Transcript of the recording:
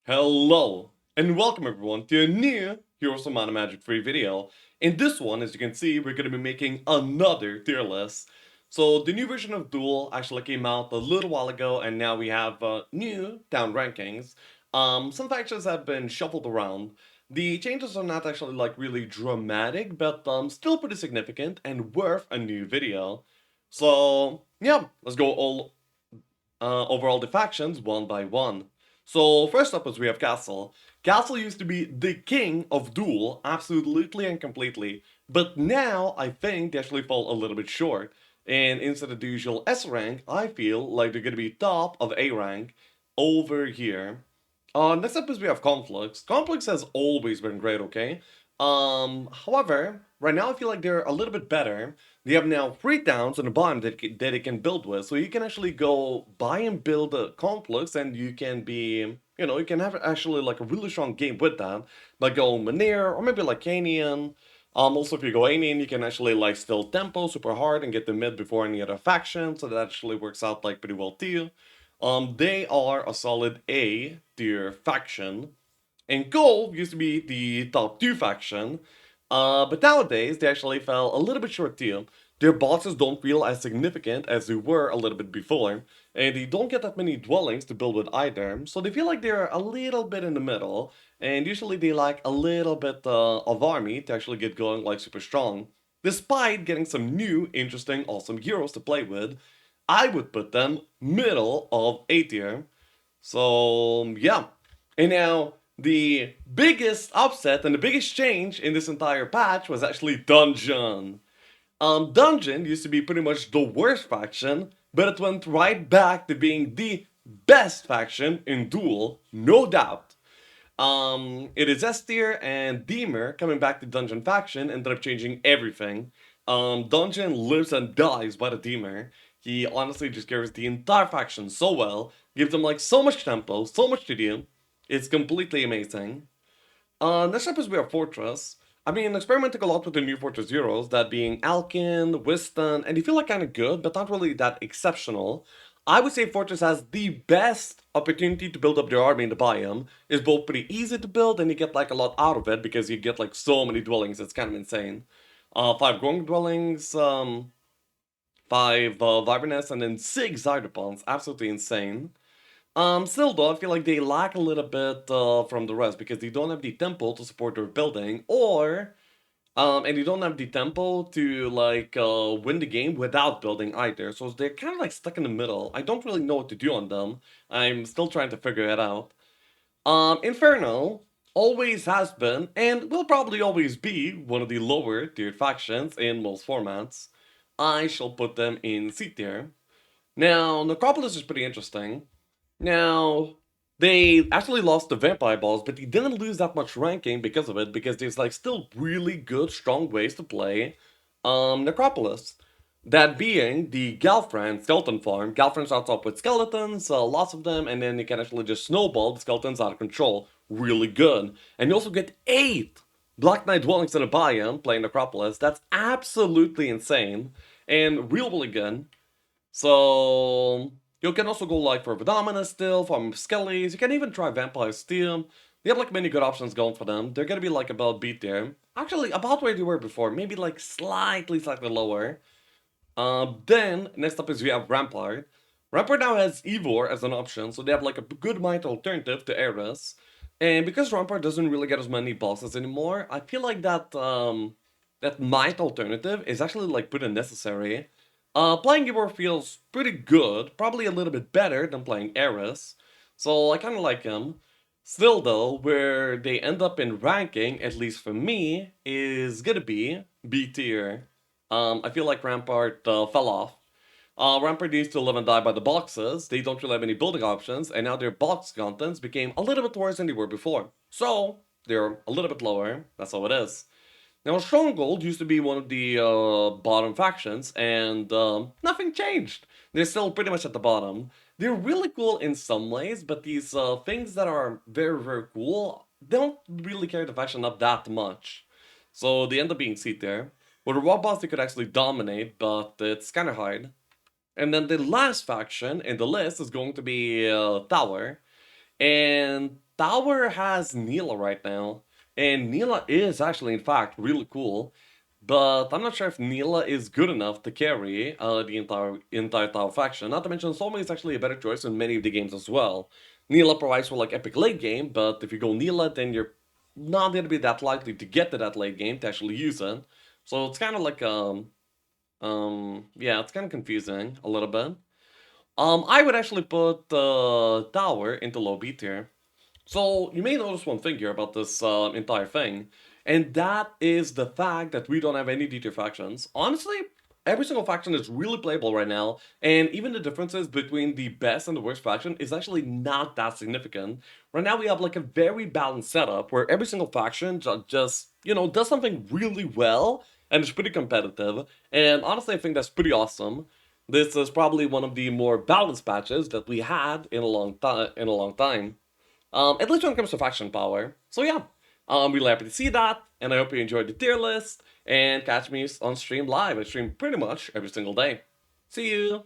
Hello, and welcome everyone to a new Heroes of Mana Magic free video. In this one, as you can see, we're going to be making another tier list. So the new version of Duel actually came out a little while ago, and now we have new down rankings. Some factions have been shuffled around. The changes are not actually like really dramatic, but still pretty significant and worth a new video. So yeah, let's go over all the factions one by one. So first up is we have Castle. Castle used to be the king of Duel, absolutely and completely, but now I think they actually fall a little bit short. And instead of the usual S rank, I feel like they're gonna be top of A rank over here. Next up is we have Conflicts. Conflicts has always been great, okay? However, right now I feel like they're a little bit better. They have now 3 towns on the bottom that it can build with, so you can actually go buy and build a complex, and you can be, you can have actually like a really strong game with that, like go Manir or maybe like Canian. Also if you go Anian, you can actually like still tempo super hard and get the mid before any other faction, so that actually works out like pretty well too. They are a solid A tier faction. And Gold used to be the top 2 faction, but nowadays they actually fell a little bit short too. Their bosses don't feel as significant as they were a little bit before, and they don't get that many dwellings to build with either, so they feel like they're a little bit in the middle, and usually they lack a little bit of army to actually get going like super strong. Despite getting some new, interesting, awesome heroes to play with, I would put them middle of A tier. So yeah, and now the biggest upset and the biggest change in this entire patch was actually Dungeon. Dungeon used to be pretty much the worst faction, but it went right back to being the best faction in Duel, no doubt. It is S tier and Deemer coming back to Dungeon faction ended up changing everything. Dungeon lives and dies by the Deemer. He honestly just carries the entire faction so well, gives them like so much tempo, so much to do. It's completely amazing. Next up is we have Fortress. I mean, experimenting a lot with the new Fortress heroes, that being Alkin, Wiston, and they feel like kind of good, but not really that exceptional. I would say Fortress has the best opportunity to build up their army in the biome. It's both pretty easy to build, and you get like a lot out of it because you get like so many dwellings. It's kind of insane. 5 growing dwellings, 5 Viburness, and then 6 Zydopons. Absolutely insane. Still though, I feel like they lack a little bit from the rest because they don't have the tempo to support their building, or and they don't have the tempo to like win the game without building either. So they're kind of like stuck in the middle. I don't really know what to do on them. I'm still trying to figure it out. Inferno always has been and will probably always be one of the lower tiered factions in most formats. I shall put them in C tier. Now, Necropolis is pretty interesting. Now, they actually lost the Vampire Balls, but they didn't lose that much ranking because of it, because there's like still really good, strong ways to play Necropolis. That being the Galfran Skeleton Farm. Galfran starts off with skeletons, lots of them, and then you can actually just snowball the skeletons out of control. Really good. And you also get 8 Black Knight dwellings in a biome playing Necropolis. That's absolutely insane. And really good. So you can also go like for Venomina still, from Skellies, you can even try Vampire Steel. They have like many good options going for them. They're gonna be like about beat there. Actually, about where they were before, maybe like slightly lower. Then, next up is we have Rampart. Rampart now has Ivor as an option, so they have like a good might alternative to Eris. And because Rampart doesn't really get as many bosses anymore, I feel like that might alternative is actually like pretty necessary. Playing Ivor feels pretty good, probably a little bit better than playing Eris, so I kind of like him. Still though, where they end up in ranking, at least for me, is gonna be B tier. I feel like Rampart fell off. Rampart needs to live and die by the boxes. They don't really have any building options, and now their box contents became a little bit worse than they were before. So, they're a little bit lower. That's how it is. Now, Stronghold used to be one of the bottom factions, and nothing changed. They're still pretty much at the bottom. They're really cool in some ways, but these things that are very, very cool don't really carry the faction up that much. So they end up being C tier. With a raw boss, they could actually dominate, but it's kind of hard. And then the last faction in the list is going to be Tower. And Tower has Neela right now, and Neela is actually, in fact, really cool. But I'm not sure if Neela is good enough to carry the entire Tower faction. Not to mention, Soma is actually a better choice in many of the games as well. Neela provides for like epic late game, but if you go Neela, then you're not gonna be that likely to get to that late game to actually use it. So it's kind of like yeah, it's kind of confusing a little bit. I would actually put Tower into low B tier. So you may notice one thing here about this entire thing, and that is the fact that we don't have any D tier factions. Honestly, every single faction is really playable right now, and even the differences between the best and the worst faction is actually not that significant. Right now we have like a very balanced setup where every single faction just, does something really well and is pretty competitive, and honestly I think that's pretty awesome. This is probably one of the more balanced patches that we had in a long time. At least when it comes to faction power. So yeah, I'm really happy to see that, and I hope you enjoyed the tier list, and catch me on stream live. I stream pretty much every single day. See you!